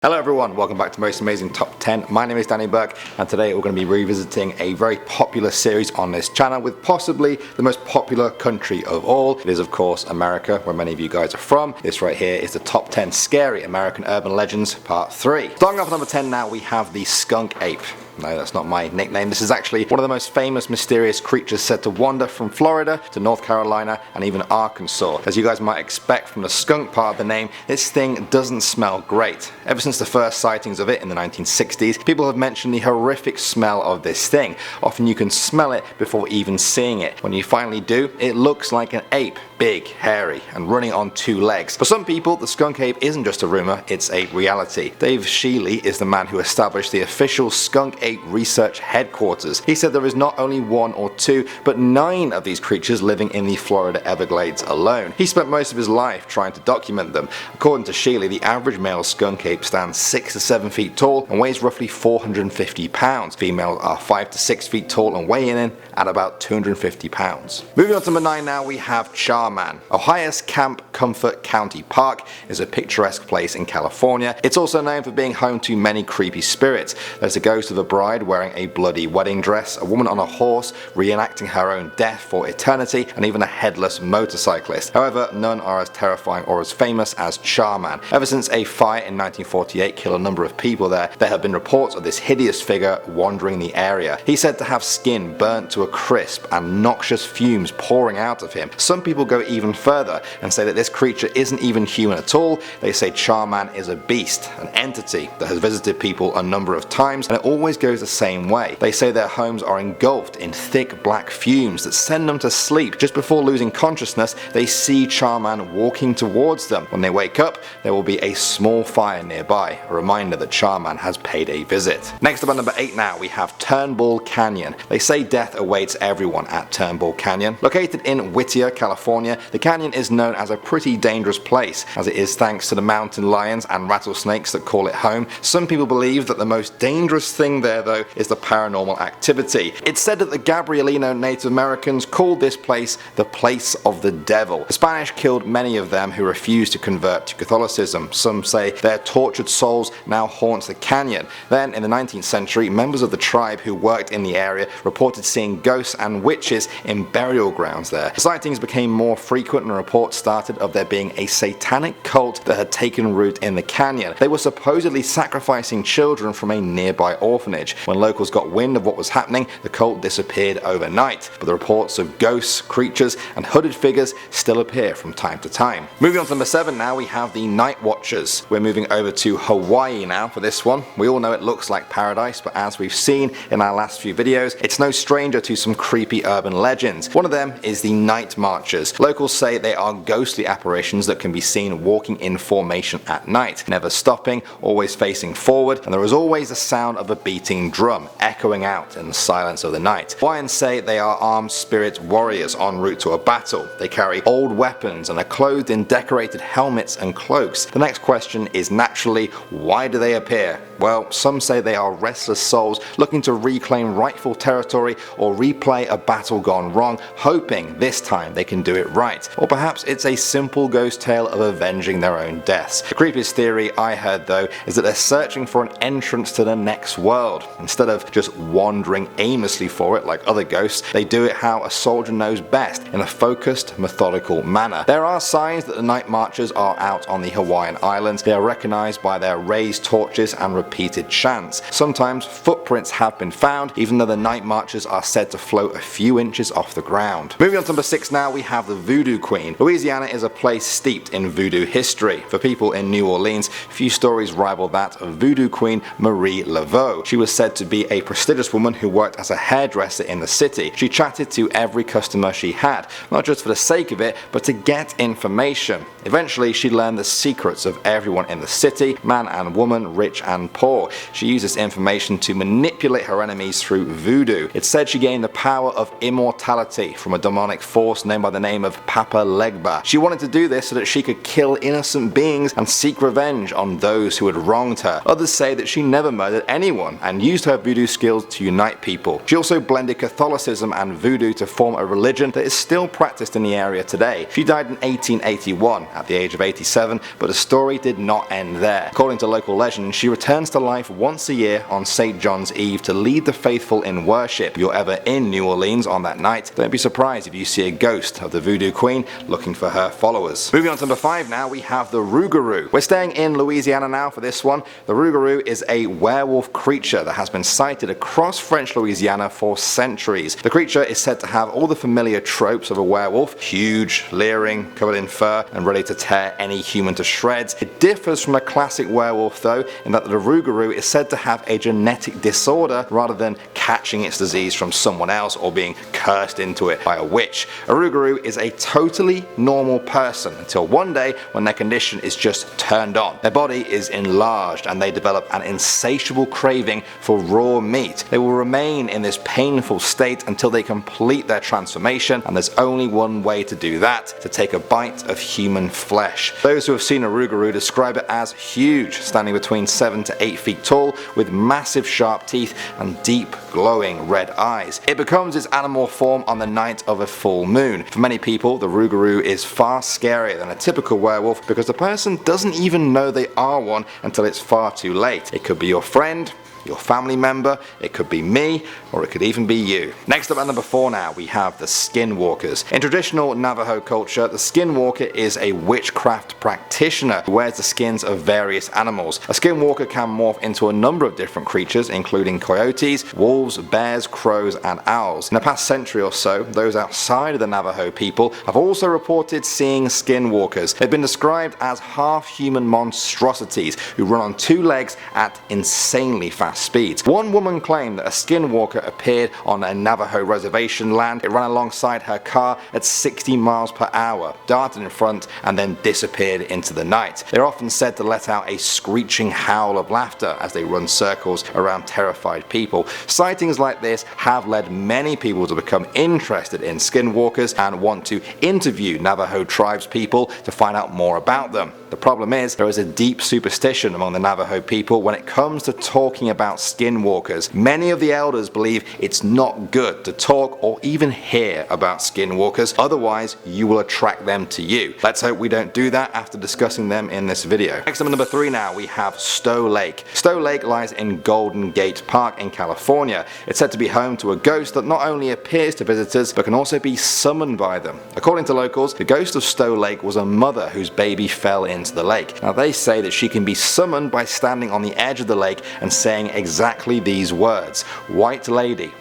Hello everyone, welcome back to Most Amazing Top 10. My name is Danny Burke and today we're going to be revisiting a very popular series on this channel with possibly the most popular country of all. It is of course America, where many of you guys are from. This right here is the Top 10 Scary American Urban Legends Part 3. Starting off at number 10 now, we have the Skunk Ape. No, that's not my nickname. This is actually one of the most famous mysterious creatures said to wander from Florida to North Carolina and even Arkansas. As you guys might expect from the skunk part of the name, this thing doesn't smell great. Ever since the first sightings of it in the 1960s, people have mentioned the horrific smell of this thing. Often you can smell it before even seeing it. When you finally do, it looks like an ape. Big, hairy, and running on two legs. For some people, the skunk ape isn't just a rumor, it's a reality. Dave Shealy is the man who established the official Skunk Ape Research Headquarters. He said there is not only one or two, but 9 of these creatures living in the Florida Everglades alone. He spent most of his life trying to document them. According to Shealy, the average male skunk ape stands 6 to 7 feet tall and weighs roughly 450 pounds. Females are 5 to 6 feet tall and weigh in at about 250 pounds. Moving on to number 9 now, we have Char Man. Ohio's Camp Comfort County Park is a picturesque place in California. It's also known for being home to many creepy spirits. There's a ghost of a bride wearing a bloody wedding dress, a woman on a horse reenacting her own death for eternity, and even a headless motorcyclist. However, none are as terrifying or as famous as Char Man. Ever since a fire in 1948 killed a number of people there have been reports of this hideous figure wandering the area. He's said to have skin burnt to a crisp and noxious fumes pouring out of him. Some people go even further and say that this creature isn't even human at all. They say Char Man is a beast, an entity that has visited people a number of times, and it always goes the same way. They say their homes are engulfed in thick black fumes that send them to sleep. Just before losing consciousness, they see Char Man walking towards them. When they wake up, there will be a small fire nearby, a reminder that Char Man has paid a visit. Next up at number 8 now, we have Turnbull Canyon. They say death awaits everyone at Turnbull Canyon. Located in Whittier, California, the canyon is known as a pretty dangerous place, as it is thanks to the mountain lions and rattlesnakes that call it home. Some people believe that the most dangerous thing there though is the paranormal activity. It's said that the Gabrielino Native Americans called this place the place of the devil. The Spanish killed many of them who refused to convert to Catholicism. Some say their tortured souls now haunt the canyon. Then in the 19th century, members of the tribe who worked in the area reported seeing ghosts and witches in burial grounds there. Sightings became more frequent and reports started of there being a satanic cult that had taken root in the canyon. They were supposedly sacrificing children from a nearby orphanage. When locals got wind of what was happening, the cult disappeared overnight, but the reports of ghosts, creatures, and hooded figures still appear from time to time. Moving on to number 7 now, we have the Night Watchers. We're moving over to Hawaii now for this one. We all know it looks like paradise, but as we've seen in our last few videos, it's no stranger to some creepy urban legends. One of them is the Night Marchers. Locals say they are ghostly apparitions that can be seen walking in formation at night, never stopping, always facing forward, and there is always the sound of a beating drum echoing out in the silence of the night. Hawaiians say they are armed spirit warriors en route to a battle. They carry old weapons and are clothed in decorated helmets and cloaks. The next question is naturally, why do they appear? Well, some say they are restless souls looking to reclaim rightful territory or replay a battle gone wrong, hoping this time they can do it right. Or perhaps it's a simple ghost tale of avenging their own deaths. The creepiest theory I heard though is that they're searching for an entrance to the next world. Instead of just wandering aimlessly for it like other ghosts, they do it how a soldier knows best, in a focused, methodical manner. There are signs that the Night Marchers are out on the Hawaiian Islands. They are recognized by their raised torches and repeated chants. Sometimes footprints have been found, even though the Night Marchers are said to float a few inches off the ground. Moving on to number 6 now, we have the Voodoo Queen. Louisiana is a place steeped in voodoo history. For people in New Orleans, few stories rival that of Voodoo Queen Marie Laveau. She was said to be a prestigious woman who worked as a hairdresser in the city. She chatted to every customer she had, not just for the sake of it, but to get information. Eventually, she learned the secrets of everyone in the city, man and woman, rich and poor. She used this information to manipulate her enemies through voodoo. It's said she gained the power of immortality from a demonic force known by the name of of Papa Legba. She wanted to do this so that she could kill innocent beings and seek revenge on those who had wronged her. Others say that she never murdered anyone and used her voodoo skills to unite people. She also blended Catholicism and voodoo to form a religion that is still practiced in the area today. She died in 1881 at the age of 87, but the story did not end there. According to local legend, she returns to life once a year on St. John's Eve to lead the faithful in worship. If you're ever in New Orleans on that night, don't be surprised if you see a ghost of the voodoo queen looking for her followers. Moving on to number 5 now, we have the Rougarou. We're staying in Louisiana now for this one. The Rougarou is a werewolf creature that has been sighted across French Louisiana for centuries. The creature is said to have all the familiar tropes of a werewolf: huge, leering, covered in fur, and ready to tear any human to shreds. It differs from a classic werewolf though, in that the Rougarou is said to have a genetic disorder rather than catching its disease from someone else or being cursed into it by a witch. A Rougarou is a totally normal person until one day when their condition is just turned on. Their body is enlarged and they develop an insatiable craving for raw meat. They will remain in this painful state until they complete their transformation, and there's only one way to do that: to take a bite of human flesh. Those who have seen a Rougarou describe it as huge, standing between 7 to 8 feet tall, with massive sharp teeth and deep glowing red eyes. It becomes its animal form on the night of a full moon. For many people, the Rougarou is far scarier than a typical werewolf because the person doesn't even know they are one until it's far too late. It could be your friend, your family member, it could be me, or it could even be you. Next up at number 4 now, we have the Skinwalkers. In traditional Navajo culture, the Skinwalker is a witchcraft practitioner who wears the skins of various animals. A Skinwalker can morph into a number of different creatures, including coyotes, wolves, bears, crows, and owls. In the past century or so, those outside of the Navajo people have also reported seeing Skinwalkers. They've been described as half-human monstrosities who run on 2 legs at insanely fast speeds. One woman claimed that a Skinwalker appeared on a Navajo reservation land. It ran alongside her car at 60 miles per hour, darted in front, and then disappeared into the night. They're often said to let out a screeching howl of laughter as they run circles around terrified people. Sightings like this have led many people to become interested in Skinwalkers and want to interview Navajo tribes people to find out more about them. The problem is, there is a deep superstition among the Navajo people when it comes to talking about Skinwalkers. Many of the elders believe it's not good to talk or even hear about Skinwalkers, otherwise you will attract them to you. Let's hope we don't do that after discussing them in this video. Next up at number 3 now, we have Stowe Lake. Stowe Lake lies in Golden Gate Park in California. It's said to be home to a ghost that not only appears to visitors but can also be summoned by them. According to locals, the ghost of Stowe Lake was a mother whose baby fell into the lake. Now they say that she can be summoned by standing on the edge of the lake and saying exactly these words: white lady,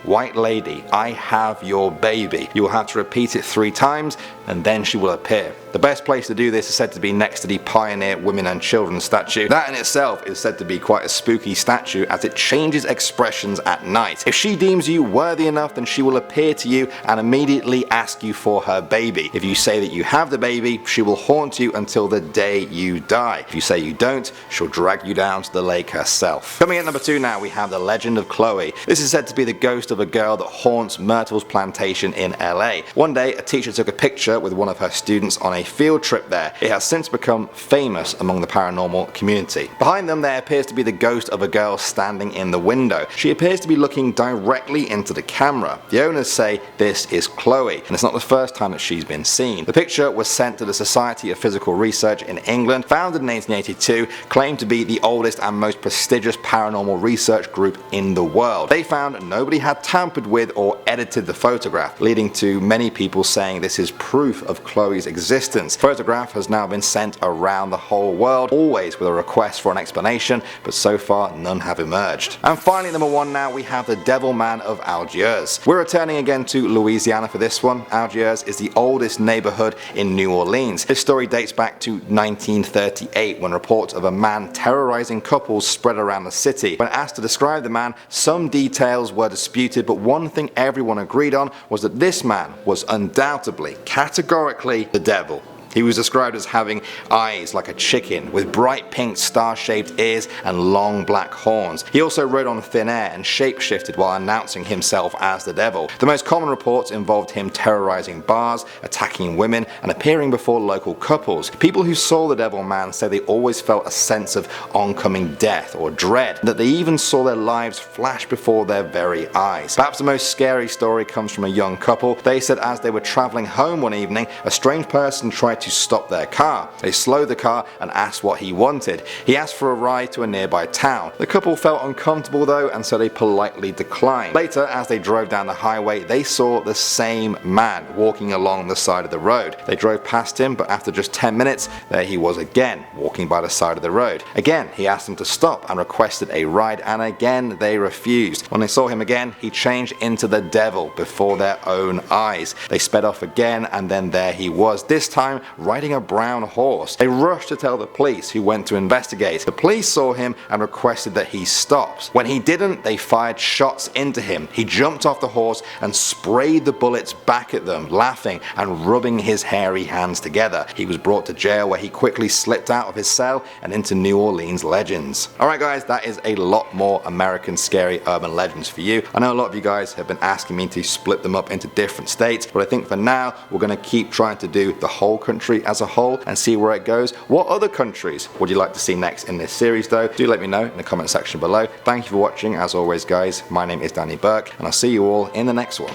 I have your baby. You will have to repeat it 3 times and then she will appear. The best place to do this is said to be next to the Pioneer Women and Children statue. That in itself is said to be quite a spooky statue as it changes expressions at night. If she deems you worthy enough, then she will appear to you and immediately ask you for her baby. If you say that you have the baby, she will haunt you until the day you die. If you say you don't, she'll drag you down to the lake herself. Coming at number 2 now, we have the legend of Chloe. This is said to be the ghost of a girl that haunts Myrtle's plantation in LA. One day, a teacher took a picture with one of her students on a field trip there. It has since become famous among the paranormal community. Behind them there appears to be the ghost of a girl standing in the window. She appears to be looking directly into the camera. The owners say this is Chloe, and it's not the first time that she's been seen. The picture was sent to the Society of Physical Research in England, founded in 1882, claimed to be the oldest and most prestigious paranormal research group in the world. They found nobody had tampered with or edited the photograph, leading to many people saying this is proof of Chloe's existence. The photograph has now been sent around the whole world, always with a request for an explanation, but so far none have emerged. And finally, number 1 now, we have the Devil Man of Algiers. We're returning again to Louisiana for this one. Algiers is the oldest neighborhood in New Orleans. This story dates back to 1938 when reports of a man terrorizing couples spread around the city. When asked to describe the man, some details were disputed, but one thing everyone agreed on was that this man was undoubtedly, categorically, the devil. He was described as having eyes like a chicken, with bright pink star-shaped ears and long black horns. He also rode on thin air and shape-shifted while announcing himself as the devil. The most common reports involved him terrorizing bars, attacking women, and appearing before local couples. People who saw the Devil Man say they always felt a sense of oncoming death or dread, that they even saw their lives flash before their very eyes. Perhaps the most scary story comes from a young couple. They said as they were traveling home one evening, a strange person tried to stop their car. They slowed the car and asked what he wanted. He asked for a ride to a nearby town. The couple felt uncomfortable though, and so they politely declined. Later, as they drove down the highway, they saw the same man walking along the side of the road. They drove past him, but after just 10 minutes, there he was again, walking by the side of the road. Again, he asked them to stop and requested a ride, and again they refused. When they saw him again, he changed into the devil before their own eyes. They sped off again, and then there he was, this time riding a brown horse. They rushed to tell the police, who went to investigate. The police saw him and requested that he stops. When he didn't, they fired shots into him. He jumped off the horse and sprayed the bullets back at them, laughing and rubbing his hairy hands together. He was brought to jail, where he quickly slipped out of his cell and into New Orleans legends. Alright guys, that is a lot more American scary urban legends for you. I know a lot of you guys have been asking me to split them up into different states, but I think for now we're going to keep trying to do the whole country as a whole and see where it goes. What other countries would you like to see next in this series though? Do let me know in the comment section below. Thank you for watching as always guys. My name is Danny Burke and I'll see you all in the next one.